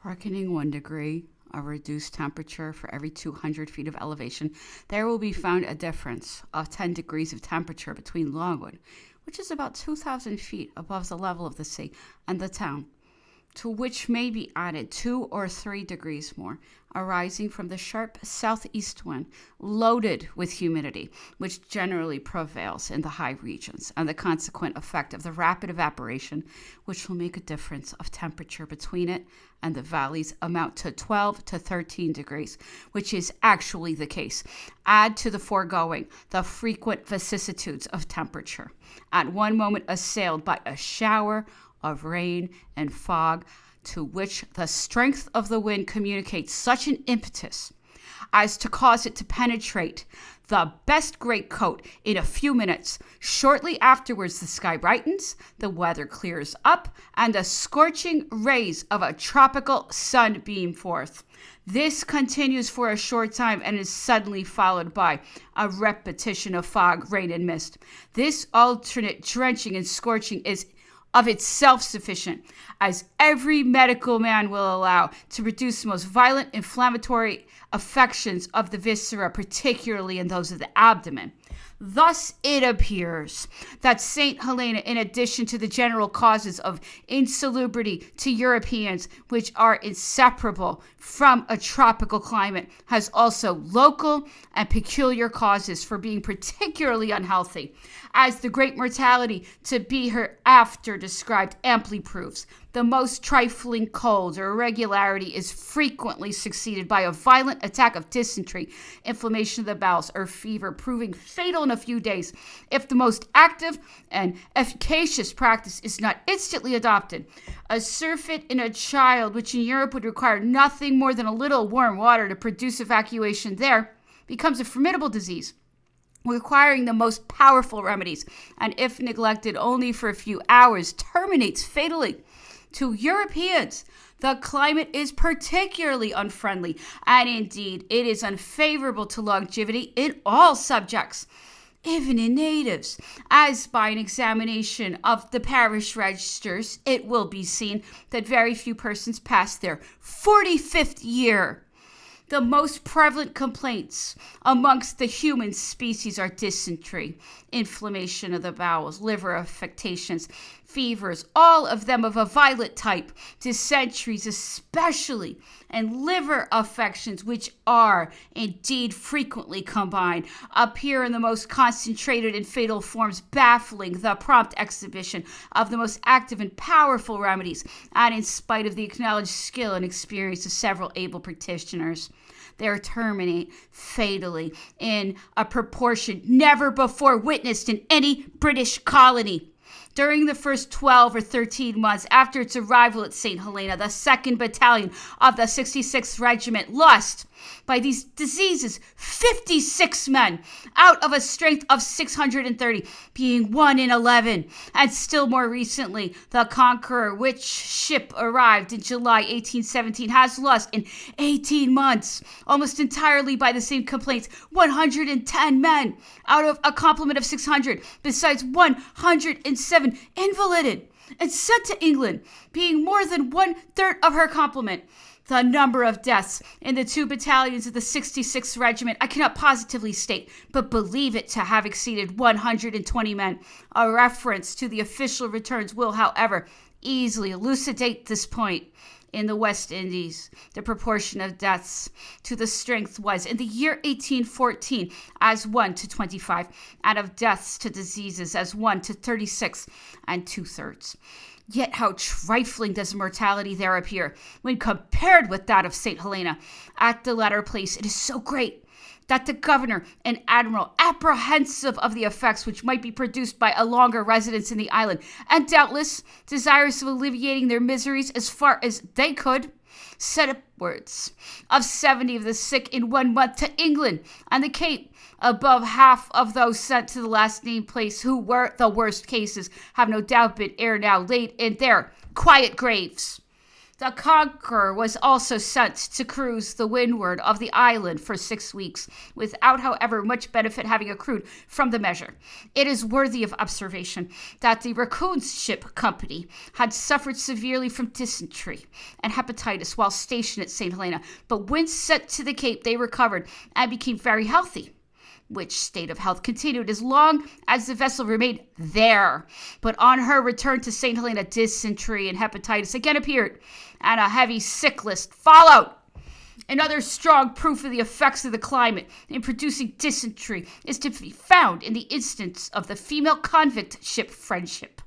Reckoning 1 degree of reduced temperature for every 200 feet of elevation, there will be found a difference of 10 degrees of temperature between Longwood, which is about 2,000 feet above the level of the sea, and the town, to which may be added 2 or 3 degrees more, arising from the sharp southeast wind, loaded with humidity, which generally prevails in the high regions, and the consequent effect of the rapid evaporation, which will make a difference of temperature between it and the valleys amount to 12 to 13 degrees, which is actually the case. Add to the foregoing the frequent vicissitudes of temperature, at one moment assailed by a shower of rain and fog, to which the strength of the wind communicates such an impetus as to cause it to penetrate the best greatcoat in a few minutes. Shortly afterwards, the sky brightens, the weather clears up, and the scorching rays of a tropical sun beam forth. This continues for a short time and is suddenly followed by a repetition of fog, rain, and mist. This alternate drenching and scorching is of itself sufficient, as every medical man will allow, to produce the most violent inflammatory affections of the viscera, particularly in those of the abdomen. Thus it appears that St. Helena, in addition to the general causes of insalubrity to Europeans, which are inseparable from a tropical climate, has also local and peculiar causes for being particularly unhealthy, as the great mortality to be hereafter described amply proves. The most trifling cold or irregularity is frequently succeeded by a violent attack of dysentery, inflammation of the bowels, or fever, proving fatal in a few days, if the most active and efficacious practice is not instantly adopted. A surfeit in a child, which in Europe would require nothing more than a little warm water to produce evacuation, there becomes a formidable disease, requiring the most powerful remedies, and if neglected only for a few hours, terminates fatally. To Europeans, the climate is particularly unfriendly, and indeed it is unfavorable to longevity in all subjects, even in natives, as by an examination of the parish registers it will be seen that very few persons pass their 45th year. The most prevalent complaints amongst the human species are dysentery, inflammation of the bowels, liver affections, fevers, all of them of a violent type, dysenteries especially, and liver affections, which are indeed frequently combined, appear in the most concentrated and fatal forms, baffling the prompt exhibition of the most active and powerful remedies, and in spite of the acknowledged skill and experience of several able practitioners, they terminate fatally in a proportion never before witnessed in any British colony. During the first 12 or 13 months after its arrival at St. Helena, the 2nd Battalion of the 66th Regiment lost by these diseases 56 men out of a strength of 630, being 1 in 11. And still more recently, the Conqueror, which ship arrived in July 1817, has lost in 18 months, almost entirely by the same complaints, 110 men out of a complement of 600, besides 107 invalided and sent to England, being more than 1/3 of her complement. The number of deaths in the 2 battalions of the 66th Regiment I cannot positively state, but believe it to have exceeded 120 men. A reference to the official returns will, however, easily elucidate this point. In the West Indies, the proportion of deaths to the strength was, in the year 1814, as 1 to 25, and of deaths to diseases as 1 to 36 and 2/3. Yet how trifling does mortality there appear when compared with that of St. Helena. At the latter place it is so great that the governor and admiral, apprehensive of the effects which might be produced by a longer residence in the island, and doubtless desirous of alleviating their miseries as far as they could, sent upwards of 70 of the sick in 1 month to England and the Cape. Above half of those sent to the last named place, who were the worst cases, have no doubt been ere now laid in their quiet graves. The Conqueror was also sent to cruise the windward of the island for 6 weeks, without, however, much benefit having accrued from the measure. It is worthy of observation that the Raccoon Ship Company had suffered severely from dysentery and hepatitis while stationed at St. Helena, but when sent to the Cape, they recovered and became very healthy, which state of health continued as long as the vessel remained there. But on her return to St. Helena, dysentery and hepatitis again appeared, and a heavy sick list followed. Another strong proof of the effects of the climate in producing dysentery is to be found in the instance of the female convict ship Friendship,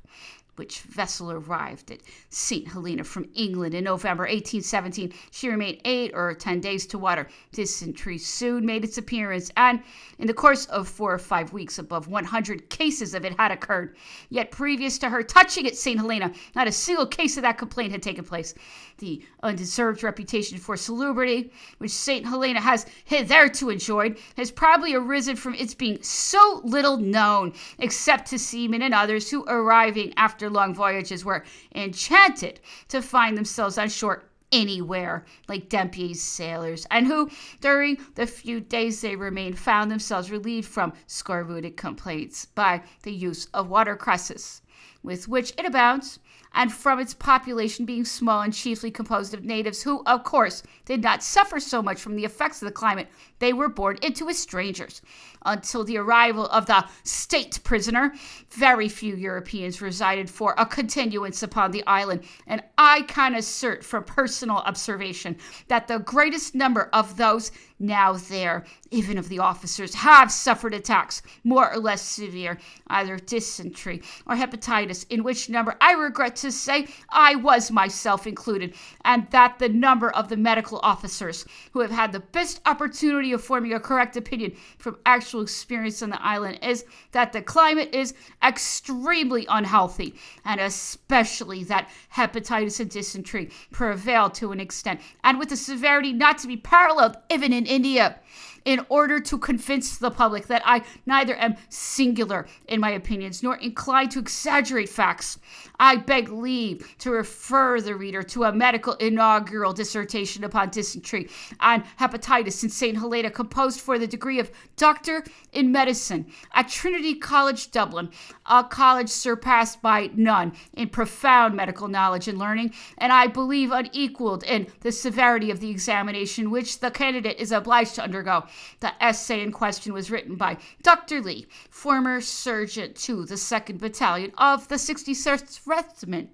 which vessel arrived at St. Helena from England in November 1817. She remained 8 or 10 days to water. Dysentery soon made its appearance, and in the course of 4 or 5 weeks, above 100 cases of it had occurred. Yet previous to her touching at St. Helena, not a single case of that complaint had taken place. The undeserved reputation for salubrity, which St. Helena has hitherto enjoyed, has probably arisen from its being so little known, except to seamen and others who, arriving after long voyages, were enchanted to find themselves on shore anywhere, like Dempier's sailors, and who, during the few days they remained, found themselves relieved from scorbutic complaints by the use of watercresses, with which it abounds, and from its population being small and chiefly composed of natives who, of course, did not suffer so much from the effects of the climate. They were born into as strangers. Until the arrival of the state prisoner, very few Europeans resided for a continuance upon the island, and I can assert from personal observation that the greatest number of those now there, even of the officers, have suffered attacks more or less severe, either dysentery or hepatitis, in which number I regret to say I was myself included, and that the number of the medical officers who have had the best opportunity of forming a correct opinion from actual experience on the island is that the climate is extremely unhealthy, and especially that hepatitis and dysentery prevail to an extent, and with a severity not to be paralleled even in India. In order to convince the public that I neither am singular in my opinions nor inclined to exaggerate facts, I beg leave to refer the reader to a medical inaugural dissertation upon dysentery and hepatitis in St. Helena, composed for the degree of Doctor in Medicine at Trinity College, Dublin, a college surpassed by none in profound medical knowledge and learning, and I believe unequaled in the severity of the examination which the candidate is obliged to undergo. The essay in question was written by Dr. Lee, former surgeon to the 2nd Battalion of the 66th Regiment.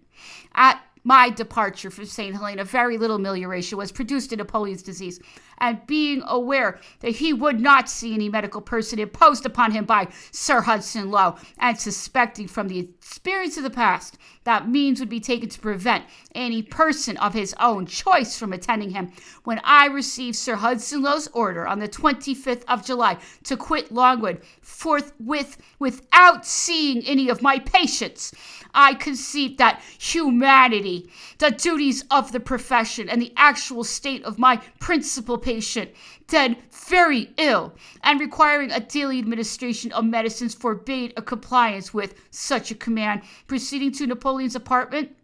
At my departure from St. Helena, very little amelioration was produced in Napoleon's disease, and being aware that he would not see any medical person imposed upon him by Sir Hudson Lowe, and suspecting from the experience of the past that means would be taken to prevent any person of his own choice from attending him, when I received Sir Hudson Lowe's order on the 25th of July to quit Longwood forthwith without seeing any of my patients, I conceived that humanity, the duties of the profession, and the actual state of my principal patient, then very ill and requiring a daily administration of medicines, forbade a compliance with such a command. Proceeding to Napoleon's apartment,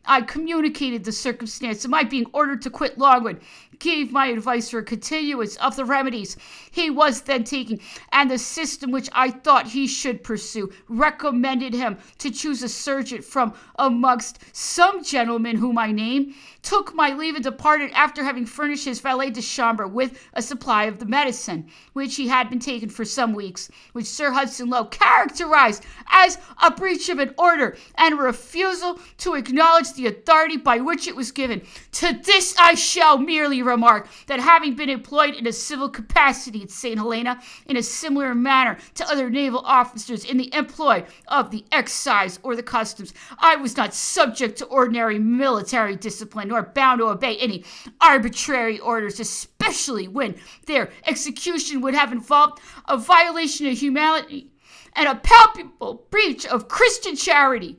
I communicated the circumstance of my being ordered to quit Longwood, gave my advice for a continuance of the remedies he was then taking, and the system which I thought he should pursue, recommended him to choose a surgeon from amongst some gentlemen whom I name, took my leave and departed after having furnished his valet de chambre with a supply of the medicine, which he had been taking for some weeks, which Sir Hudson Lowe characterized as a breach of an order and a refusal to acknowledge the authority by which it was given. To this I shall merely remark that, having been employed in a civil capacity at St. Helena in a similar manner to other naval officers in the employ of the excise or the customs, I was not subject to ordinary military discipline nor bound to obey any arbitrary orders, especially when their execution would have involved a violation of humanity and a palpable breach of Christian charity.